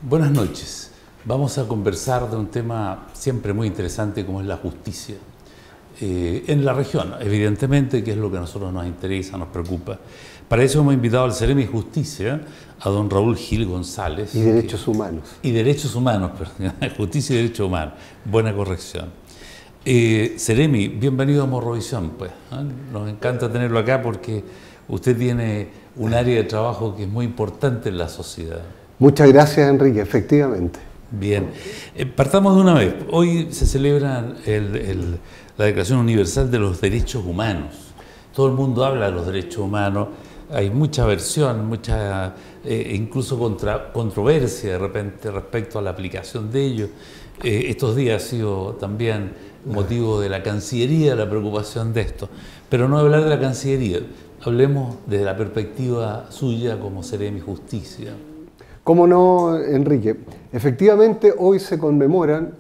Buenas noches. Vamos a conversar de un tema siempre muy interesante como es la justicia. En la región, evidentemente, que es lo que a nosotros nos interesa, nos preocupa. Para eso hemos invitado al Ceremi de Justicia, a don Raúl Gil González. Y Derechos Humanos. Y Derechos Humanos, perdón, Justicia y Derechos Humanos. Buena corrección. Ceremi, bienvenido a Morrovisión, pues. Nos encanta tenerlo acá porque usted tiene un área de trabajo que es muy importante en la sociedad. Muchas gracias, Enrique, efectivamente. Bien, partamos de una vez. Hoy se celebra la Declaración Universal de los Derechos Humanos. Todo el mundo habla de los derechos humanos, hay mucha versión, mucha incluso controversia de repente respecto a la aplicación de ellos. Estos días ha sido también motivo de la Cancillería la preocupación de esto. Pero no hablar de la Cancillería, hablemos desde la perspectiva suya como Ceremi Justicia. ¿Cómo no, Enrique? Efectivamente, hoy se conmemoran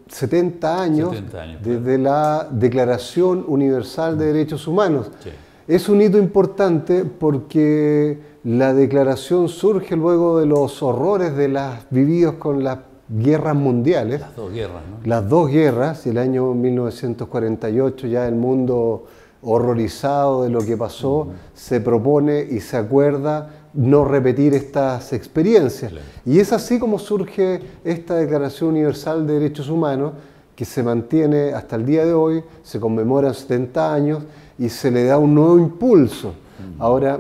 70 años desde la Declaración Universal de Derechos Humanos. Sí. Es un hito importante porque la declaración surge luego de los horrores de las vividos con las guerras mundiales. Las dos guerras, ¿no? Las dos guerras, el año 1948 ya el mundo horrorizado de lo que pasó, se propone y se acuerda no repetir estas experiencias. Claro. Y es así como surge esta Declaración Universal de Derechos Humanos, que se mantiene hasta el día de hoy, se conmemoran 70 años y se le da un nuevo impulso. Ahora,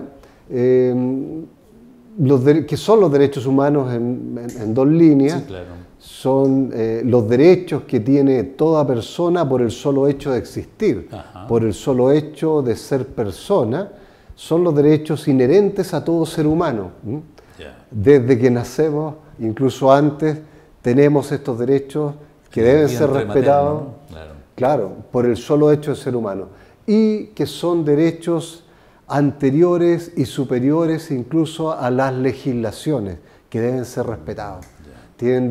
¿qué son los derechos humanos en dos líneas? Sí, claro. Son los derechos que tiene toda persona por el solo hecho de existir, por el solo hecho de ser persona. Son los derechos inherentes a todo ser humano. Desde que nacemos, incluso antes, tenemos estos derechos que deben ser respetados, materno, ¿no? Claro, por el solo hecho de ser humano. Y que son derechos anteriores y superiores incluso a las legislaciones, que deben ser respetados. Tienen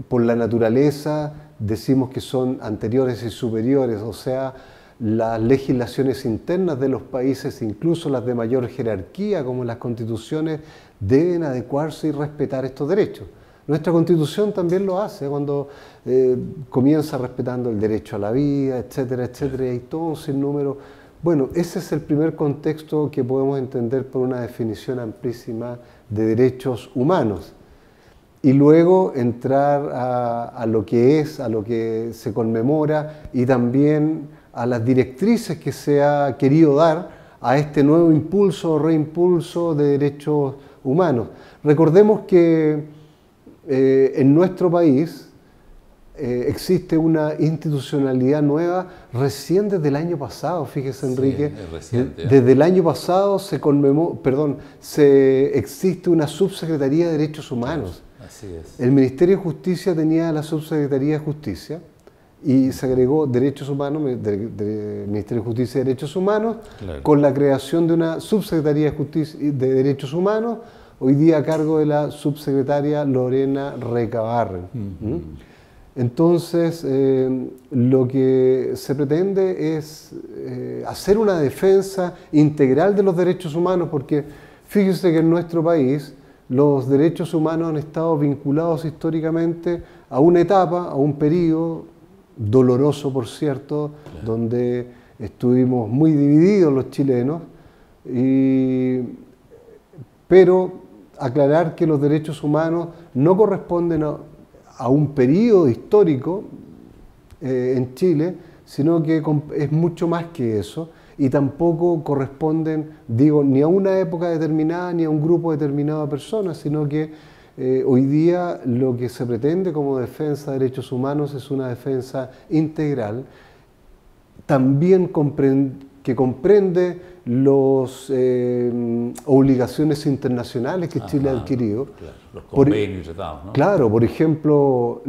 por la naturaleza, decimos que son anteriores y superiores, o sea, las legislaciones internas de los países, incluso las de mayor jerarquía, como las constituciones, deben adecuarse y respetar estos derechos. Nuestra Constitución también lo hace cuando comienza respetando el derecho a la vida, etcétera, etcétera, y hay todo un sinnúmero. Bueno, ese es el primer contexto que podemos entender por una definición amplísima de derechos humanos. Y luego entrar a lo que es, a lo que se conmemora y también a las directrices que se ha querido dar a este nuevo impulso o reimpulso de derechos humanos. Recordemos que en nuestro país existe una institucionalidad nueva recién desde el año pasado, fíjese, Enrique. Sí, es reciente, desde el año pasado existe una subsecretaría de Derechos Humanos. Así es. El Ministerio de Justicia tenía la subsecretaría de Justicia y se agregó Derechos Humanos, Ministerio de Justicia y Derechos Humanos, claro, con la creación de una subsecretaría de Justicia de Derechos Humanos, hoy día a cargo de la subsecretaria Lorena Recabarren. Entonces, lo que se pretende es hacer una defensa integral de los derechos humanos, porque fíjese que en nuestro país los derechos humanos han estado vinculados históricamente a una etapa, a un periodo doloroso, por cierto, claro, donde estuvimos muy divididos los chilenos, pero aclarar que los derechos humanos no corresponden a un periodo histórico en Chile, sino que es mucho más que eso, y tampoco corresponden, digo, ni a una época determinada ni a un grupo determinado de personas, sino que hoy día lo que se pretende como defensa de derechos humanos es una defensa integral, también que comprende las obligaciones internacionales que Chile ha adquirido. Claro, los convenios y tratados, ¿no? Claro, por ejemplo,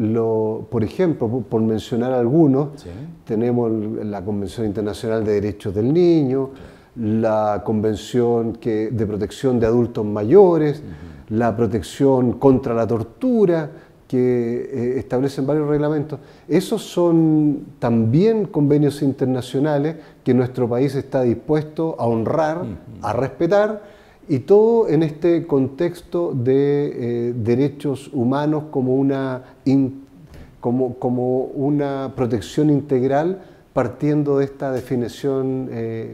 por mencionar algunos, ¿sí? Tenemos la Convención Internacional de Derechos del Niño, la Convención de Protección de Adultos Mayores, la protección contra la tortura, que establecen varios reglamentos. Esos son también convenios internacionales que nuestro país está dispuesto a honrar, a respetar y todo en este contexto de derechos humanos como como una protección integral, partiendo de esta definición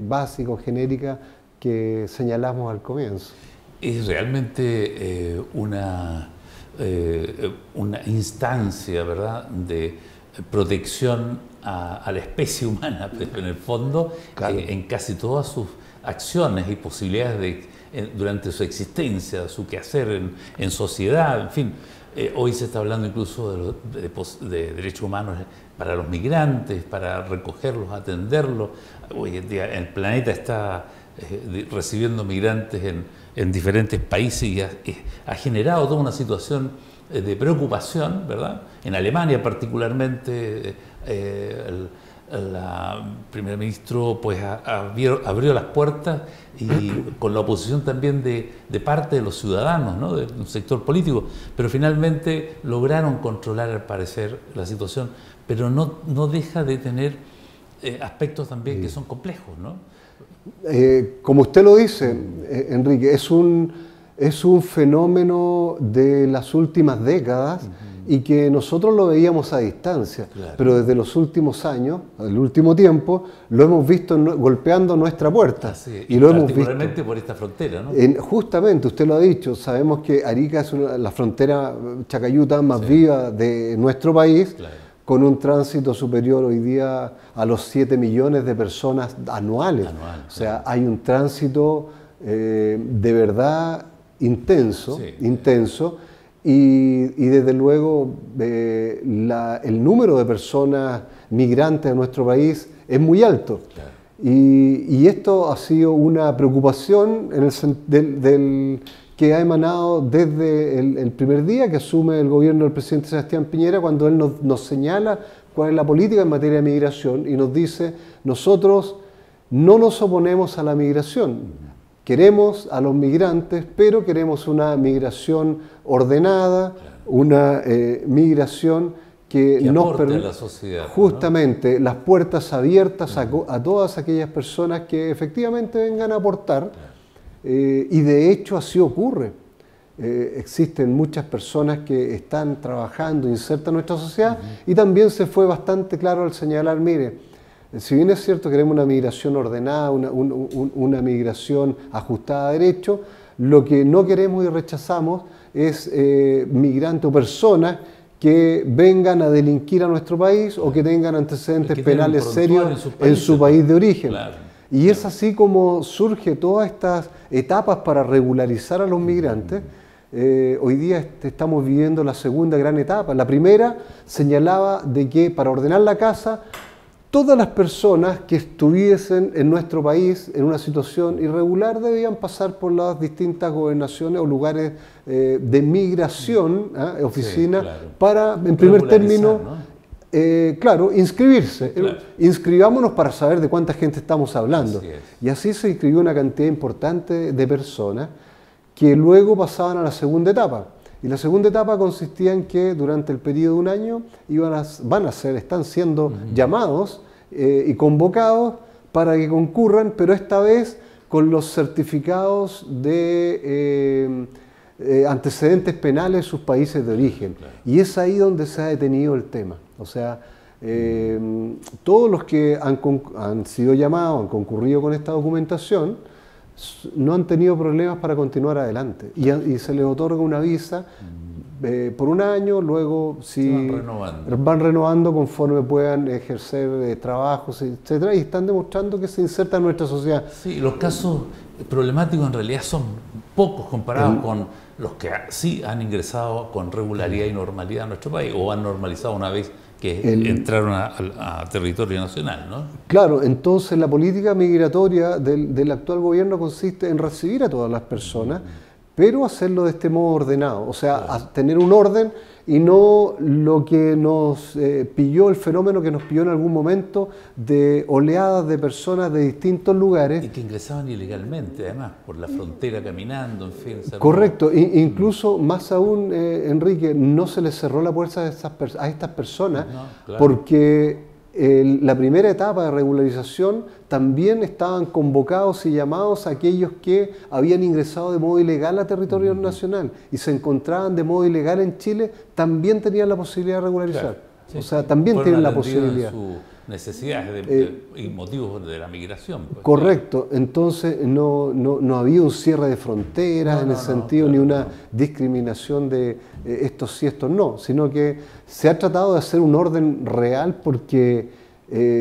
básica o genérica que señalamos al comienzo. Es realmente una instancia, ¿verdad?, de protección a la especie humana, pero en el fondo, claro, en casi todas sus acciones y posibilidades durante su existencia, su quehacer en sociedad, en fin. Hoy se está hablando incluso de derechos humanos para los migrantes, para recogerlos, atenderlos. Hoy en día el planeta está recibiendo migrantes en diferentes países y ha generado toda una situación de preocupación, ¿verdad? En Alemania particularmente, el primer ministro pues abrió las puertas y con la oposición también de parte de los ciudadanos, ¿no?, de un sector político, pero finalmente lograron controlar al parecer la situación, pero no deja de tener aspectos también que son complejos, ¿no? Como usted lo dice, Enrique, es un fenómeno de las últimas décadas y que nosotros lo veíamos a distancia, claro, pero desde los últimos años, el último tiempo, lo hemos visto golpeando nuestra puerta. Y lo hemos visto particularmente por esta frontera, ¿no? Justamente, usted lo ha dicho, sabemos que Arica es la frontera Chacayuta más viva de nuestro país, claro, con un tránsito superior hoy día a los 7 millones de personas anuales. O sea, claro, hay un tránsito de verdad intenso, y desde luego el número de personas migrantes en nuestro país es muy alto. Claro. Y esto ha sido una preocupación que ha emanado desde el primer día que asume el gobierno del presidente Sebastián Piñera, cuando él nos señala cuál es la política en materia de migración y nos dice: nosotros no nos oponemos a la migración. Queremos a los migrantes, pero queremos una migración ordenada, claro, una migración que nos permita a la sociedad, justamente, ¿no?, las puertas abiertas a todas aquellas personas que efectivamente vengan a aportar, claro, y de hecho así ocurre. Existen muchas personas que están trabajando, insertas en nuestra sociedad, y también se fue bastante claro al señalar, mire, si bien es cierto que queremos una migración ordenada, una migración ajustada a derecho, lo que no queremos y rechazamos es migrantes o personas que vengan a delinquir a nuestro país o que tengan antecedentes penales serios en su país de origen. Claro. Y es así como surge todas estas etapas para regularizar a los migrantes. Hoy día estamos viviendo la segunda gran etapa. La primera señalaba de que para ordenar la casa, todas las personas que estuviesen en nuestro país en una situación irregular debían pasar por las distintas gobernaciones o lugares de migración, oficina, sí, claro, para, en primer término, ¿no?, claro, inscribirse. Claro. Inscribámonos para saber de cuánta gente estamos hablando. Y así se inscribió una cantidad importante de personas que luego pasaban a la segunda etapa. Y la segunda etapa consistía en que durante el periodo de un año están siendo llamados y convocados para que concurran, pero esta vez con los certificados de antecedentes penales de sus países de origen. Claro. Y es ahí donde se ha detenido el tema. O sea, todos los que han sido llamados, han concurrido con esta documentación, no han tenido problemas para continuar adelante y se les otorga una visa por un año, luego van renovando conforme puedan ejercer trabajos, etcétera, y están demostrando que se insertan en nuestra sociedad. Sí, los casos problemáticos en realidad son pocos comparados con los que sí han ingresado con regularidad y normalidad a nuestro país o han normalizado una vez que entraron a territorio nacional, ¿no? Claro, entonces la política migratoria del actual gobierno consiste en recibir a todas las personas, pero hacerlo de este modo ordenado, o sea, claro, tener un orden y no lo que nos pilló, el fenómeno que nos pilló en algún momento de oleadas de personas de distintos lugares. Y que ingresaban ilegalmente, además, por la frontera caminando, en fin. Correcto, incluso más aún, Enrique, no se les cerró la puerta a estas personas, no, claro, porque la primera etapa de regularización también estaban convocados y llamados a aquellos que habían ingresado de modo ilegal a territorio nacional y se encontraban de modo ilegal en Chile, también tenían la posibilidad de regularizar. Claro, sí, o sea, también tienen la posibilidad. Sus necesidades y motivos de la migración. Pues, correcto, entonces no había un cierre de fronteras en ese sentido, claro, ni una discriminación de estos sí, estos no, sino que se ha tratado de hacer un orden real porque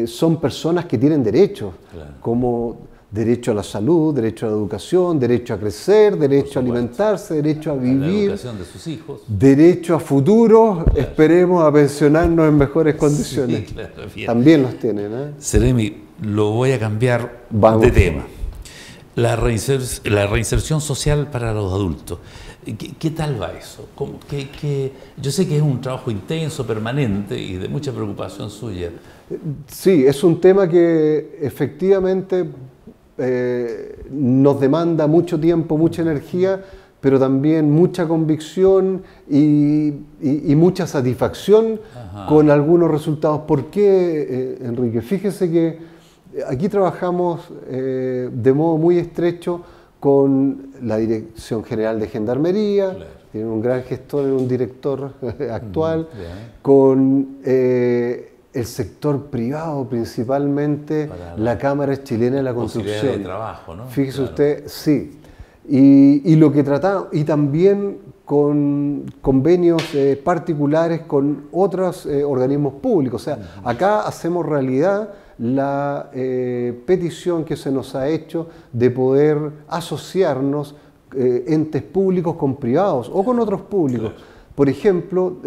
son personas que tienen derechos, claro, como derecho a la salud, derecho a la educación, derecho a crecer, derecho a alimentarse, derecho a vivir, la educación de sus hijos, derecho a futuro, claro, esperemos a pensionarnos en mejores condiciones. Sí, claro, también los tienen. Seremi, lo voy a cambiar de tema. La reinserción social para los adultos. ¿Qué tal va eso? Yo sé que es un trabajo intenso, permanente y de mucha preocupación suya. Sí, es un tema que efectivamente nos demanda mucho tiempo, mucha energía, pero también mucha convicción y mucha satisfacción. Ajá. Con algunos resultados. ¿Por qué, Enrique? Fíjese que aquí trabajamos de modo muy estrecho con la Dirección General de Gendarmería, claro, tiene un gran gestor, un director actual, con el sector privado, principalmente la Cámara Chilena de la Construcción. De trabajo, ¿no? Fíjese, claro, usted, sí. Y lo que tratamos, y también con convenios particulares con otros organismos públicos. O sea, acá hacemos realidad la petición que se nos ha hecho de poder asociarnos entes públicos con privados o con otros públicos. Claro. Por ejemplo,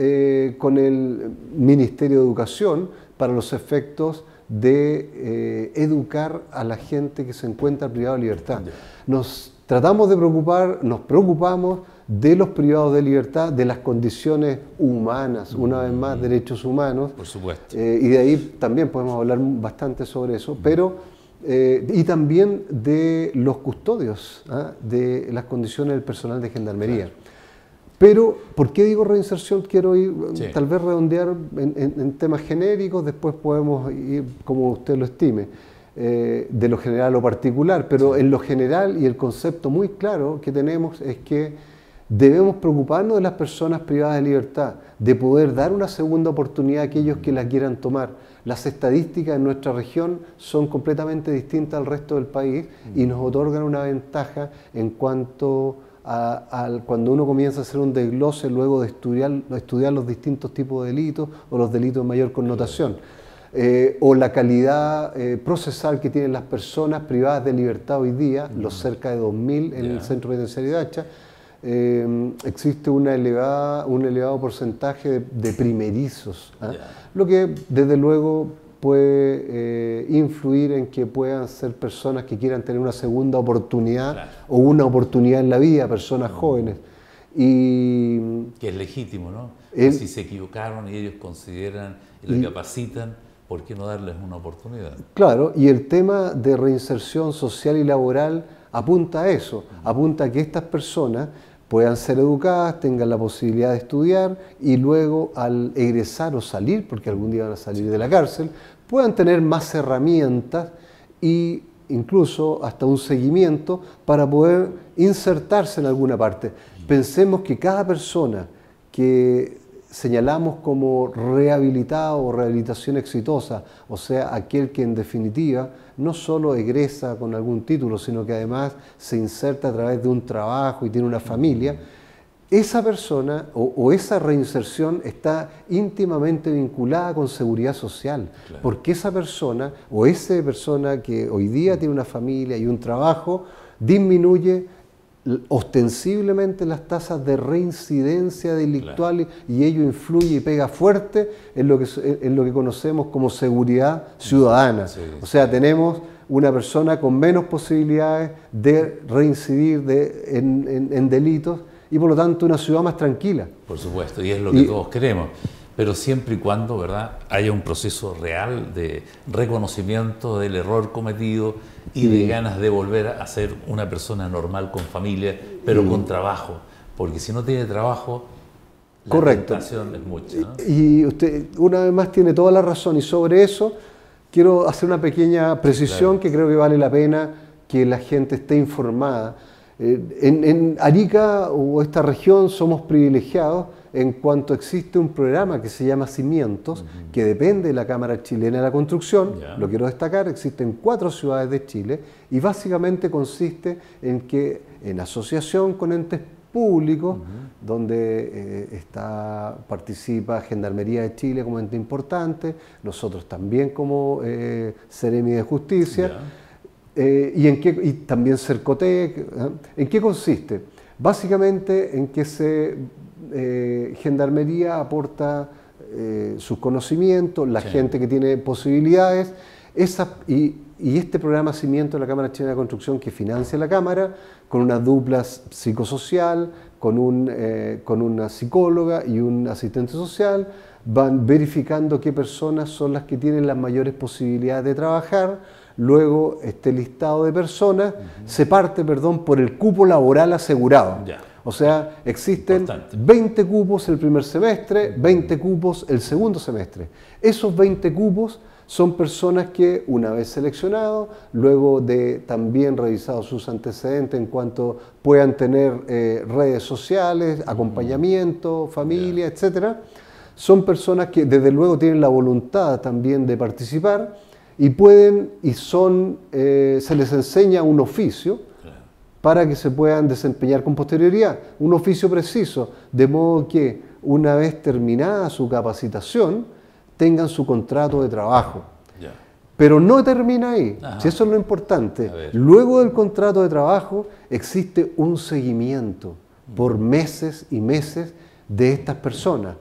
con el Ministerio de Educación para los efectos de educar a la gente que se encuentra privada de libertad. Nos tratamos de nos preocupamos de los privados de libertad, de las condiciones humanas, una vez más, derechos humanos. Por supuesto. Y de ahí también podemos hablar bastante sobre eso, pero y también de los custodios, de las condiciones del personal de Gendarmería. Claro. Pero, ¿por qué digo reinserción? Quiero ir, tal vez redondear en temas genéricos, después podemos ir como usted lo estime, de lo general a lo particular, pero en lo general y el concepto muy claro que tenemos es que debemos preocuparnos de las personas privadas de libertad, de poder dar una segunda oportunidad a aquellos que la quieran tomar. Las estadísticas en nuestra región son completamente distintas al resto del país y nos otorgan una ventaja en cuanto cuando uno comienza a hacer un desglose luego de estudiar los distintos tipos de delitos o los delitos de mayor connotación, o la calidad procesal que tienen las personas privadas de libertad hoy día, los cerca de 2.000 en el centro penitenciario de Hacha. Existe un elevado porcentaje de primerizos, lo que desde luego puede influir en que puedan ser personas que quieran tener una segunda oportunidad, claro, o una oportunidad en la vida, personas jóvenes. Y que es legítimo, ¿no? Si se equivocaron y ellos consideran y les capacitan, ¿por qué no darles una oportunidad? Claro, y el tema de reinserción social y laboral apunta a eso, apunta a que estas personas puedan ser educadas, tengan la posibilidad de estudiar y luego al egresar o salir, porque algún día van a salir de la cárcel, puedan tener más herramientas e incluso hasta un seguimiento para poder insertarse en alguna parte. Pensemos que cada persona que señalamos como rehabilitado o rehabilitación exitosa, o sea, aquel que en definitiva no solo egresa con algún título, sino que además se inserta a través de un trabajo y tiene una familia, esa persona o esa reinserción está íntimamente vinculada con seguridad social, claro, porque esa persona o esa persona que hoy día tiene una familia y un trabajo disminuye ostensiblemente las tasas de reincidencia delictual, claro, y ello influye y pega fuerte en lo que conocemos como seguridad ciudadana. Sí, sí. O sea, tenemos una persona con menos posibilidades de reincidir en delitos y por lo tanto una ciudad más tranquila. Por supuesto, y es lo que todos queremos, pero siempre y cuando, ¿verdad?, haya un proceso real de reconocimiento del error cometido y de ganas de volver a ser una persona normal con familia, pero con trabajo, porque si no tiene trabajo Correcto. La tentación es mucha, ¿no? Y usted una vez más tiene toda la razón, y sobre eso quiero hacer una pequeña precisión, claro, que creo que vale la pena que la gente esté informada. En Arica o esta región somos privilegiados en cuanto existe un programa que se llama Cimientos, que depende de la Cámara Chilena de la Construcción. Lo quiero destacar, existen 4 ciudades de Chile y básicamente consiste en que en asociación con entes públicos, donde participa Gendarmería de Chile como ente importante, nosotros también como Seremi de Justicia, y también Cercotec. ¿En qué consiste? Básicamente en que Gendarmería aporta sus conocimientos, la gente que tiene posibilidades, y este programa Cimiento de la Cámara Chilena de Construcción, que financia la Cámara, con una dupla psicosocial, con una psicóloga y un asistente social, van verificando qué personas son las que tienen las mayores posibilidades de trabajar. Luego, este listado de personas se parte, por el cupo laboral asegurado. O sea, existen 20 cupos el primer semestre, 20 cupos el segundo semestre. Esos 20 cupos son personas que, una vez seleccionados, luego de también revisados sus antecedentes en cuanto puedan tener redes sociales, acompañamiento, familia, etcétera, son personas que desde luego tienen la voluntad también de participar y se les enseña un oficio para que se puedan desempeñar con posterioridad, un oficio preciso, de modo que una vez terminada su capacitación, tengan su contrato de trabajo. Pero no termina ahí, si eso es lo importante. Luego del contrato de trabajo existe un seguimiento por meses y meses de estas personas.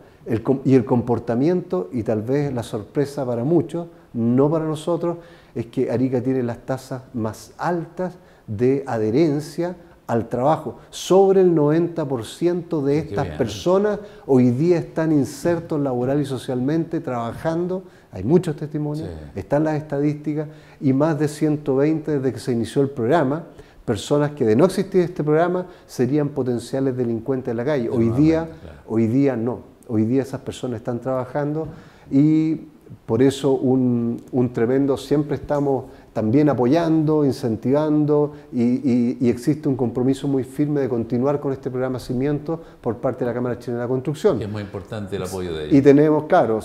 Y el comportamiento, y tal vez la sorpresa para muchos, no para nosotros, es que Arica tiene las tasas más altas de adherencia al trabajo. Sobre el 90% de estas personas hoy día están insertos laboral y socialmente, trabajando. Hay muchos testimonios, están las estadísticas, y más de 120 desde que se inició el programa, personas que de no existir este programa serían potenciales delincuentes de la calle. Hoy día no. Hoy día esas personas están trabajando, y por eso un tremendo, siempre estamos también apoyando, incentivando, y existe un compromiso muy firme de continuar con este programa Cimiento por parte de la Cámara Chilena de la Construcción. Es muy importante el apoyo de ellos. Y tenemos, claro,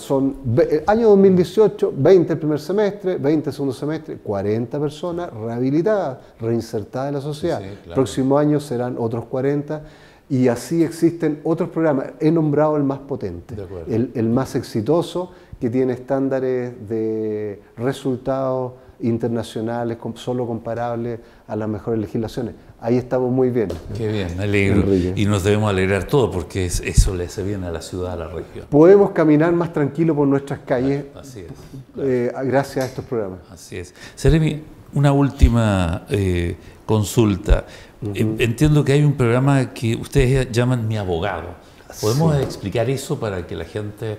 año 2018, 20 el primer semestre, 20 el segundo semestre, 40 personas rehabilitadas, reinsertadas en la sociedad. Próximo año serán otros 40. Y así existen otros programas. He nombrado el más potente, el más exitoso, que tiene estándares de resultados internacionales solo comparables a las mejores legislaciones. Ahí estamos muy bien. Qué bien, me alegro. Enrique. Y nos debemos alegrar todo, porque eso le hace bien a la ciudad, a la región. Podemos caminar más tranquilo por nuestras calles, así es, gracias a estos programas. Así es. Seremi, una última consulta. Entiendo que hay un programa que ustedes llaman Mi Abogado. ¿Podemos explicar eso para que la gente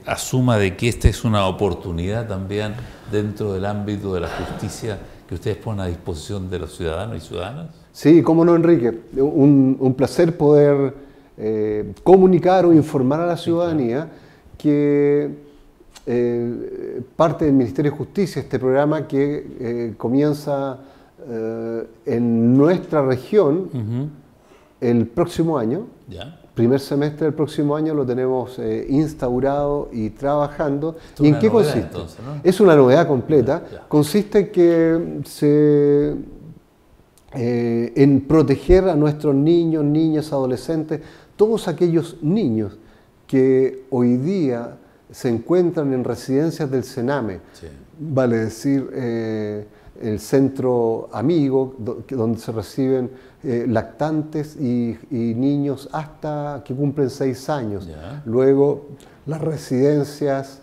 asuma de que esta es una oportunidad también dentro del ámbito de la justicia que ustedes ponen a disposición de los ciudadanos y ciudadanas? Sí, cómo no, Enrique. Un placer poder comunicar o informar a la ciudadanía que parte del Ministerio de Justicia, este programa que comienza en nuestra región el próximo año. Primer semestre del próximo año lo tenemos instaurado y trabajando. ¿Y en qué consiste? Entonces, ¿no? Es una novedad completa. Consiste en que en proteger a nuestros niños, niñas, adolescentes, todos aquellos niños que hoy día se encuentran en residencias del Sename, vale decir, el centro amigo, donde se reciben lactantes y niños hasta que cumplen 6 años. Luego, las residencias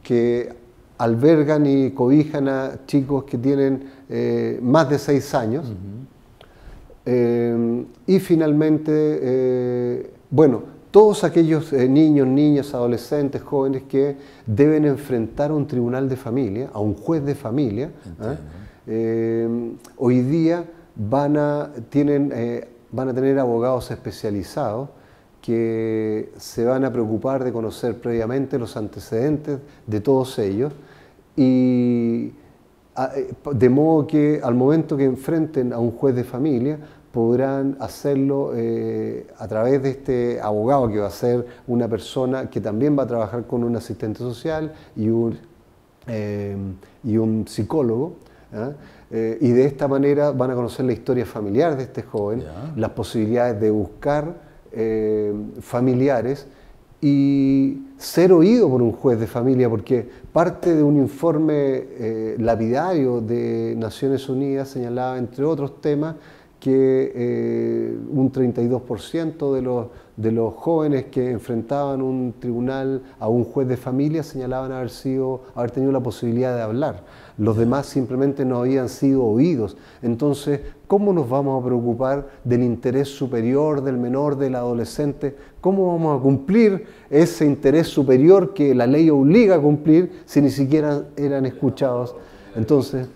que albergan y cobijan a chicos que tienen más de 6 años. Y finalmente, todos aquellos niños, niñas, adolescentes, jóvenes que deben enfrentar a un tribunal de familia, a un juez de familia, hoy día van a tener abogados especializados que se van a preocupar de conocer previamente los antecedentes de todos ellos, y de modo que al momento que enfrenten a un juez de familia podrán hacerlo a través de este abogado, que va a ser una persona que también va a trabajar con un asistente social y un psicólogo, y de esta manera van a conocer la historia familiar de este joven, las posibilidades de buscar familiares y ser oído por un juez de familia, porque parte de un informe lapidario de Naciones Unidas señalaba, entre otros temas, que un 32% de los jóvenes que enfrentaban un tribunal a un juez de familia señalaban haber tenido la posibilidad de hablar. Los demás simplemente no habían sido oídos. Entonces, ¿cómo nos vamos a preocupar del interés superior del menor, del adolescente? ¿Cómo vamos a cumplir ese interés superior que la ley obliga a cumplir si ni siquiera eran escuchados? Entonces,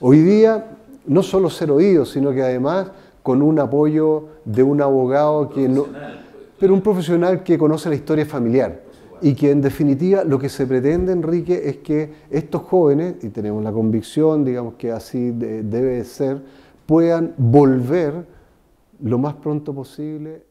hoy día, no solo ser oídos, sino que además con un apoyo de un abogado pero un profesional que conoce la historia familiar, y que en definitiva lo que se pretende, Enrique, es que estos jóvenes, y tenemos la convicción, digamos que así debe ser, puedan volver lo más pronto posible,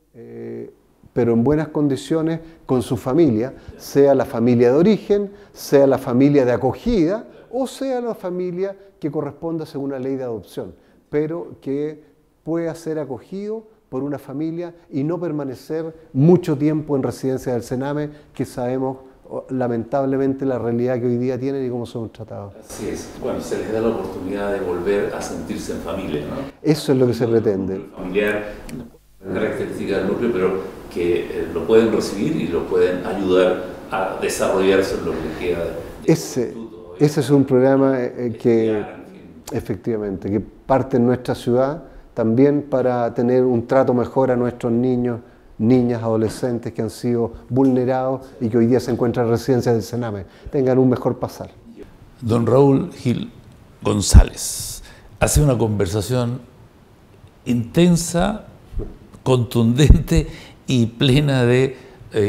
pero en buenas condiciones, con su familia, sea la familia de origen, sea la familia de acogida, o sea la familia que corresponda según la ley de adopción, pero que pueda ser acogido por una familia y no permanecer mucho tiempo en residencia del Sename, que sabemos lamentablemente la realidad que hoy día tienen y cómo son tratados. Así es. Bueno, se les da la oportunidad de volver a sentirse en familia, ¿no? Eso es lo que se pretende. Familiar, característica del núcleo, pero que lo pueden recibir y lo pueden ayudar a desarrollarse en lo que queda. Ese es un programa que efectivamente, que parte en nuestra ciudad también para tener un trato mejor a nuestros niños, niñas, adolescentes que han sido vulnerados y que hoy día se encuentran en residencias del Sename, tengan un mejor pasar. Don Raúl Gil González, hace una conversación intensa, contundente y plena de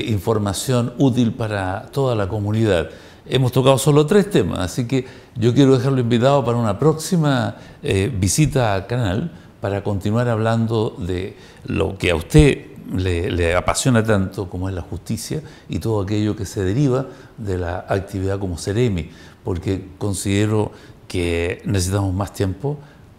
información útil para toda la comunidad. Hemos tocado solo 3 temas, así que yo quiero dejarlo invitado para una próxima visita al canal para continuar hablando de lo que a usted le apasiona tanto, como es la justicia y todo aquello que se deriva de la actividad como Seremi, porque considero que necesitamos más tiempo,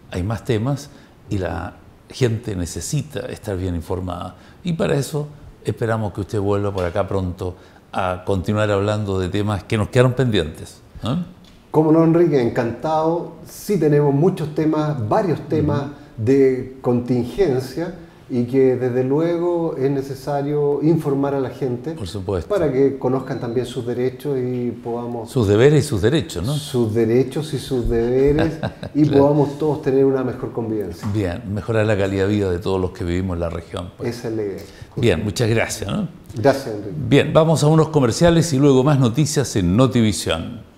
hay más temas y la gente necesita estar bien informada. Y para eso esperamos que usted vuelva por acá pronto a continuar hablando de temas que nos quedaron pendientes, ¿no? Cómo no, Enrique, encantado. Sí tenemos muchos temas, varios temas de contingencia, y que desde luego es necesario informar a la gente, por supuesto, para que conozcan también sus derechos y podamos... Sus deberes y sus derechos, ¿no? Sus derechos y sus deberes, y claro, podamos todos tener una mejor convivencia. Bien, mejorar la calidad de vida de todos los que vivimos en la región, pues. Esa es la idea. Bien, muchas gracias, ¿no? Gracias, Enrique. Bien, vamos a unos comerciales y luego más noticias en Notivisión.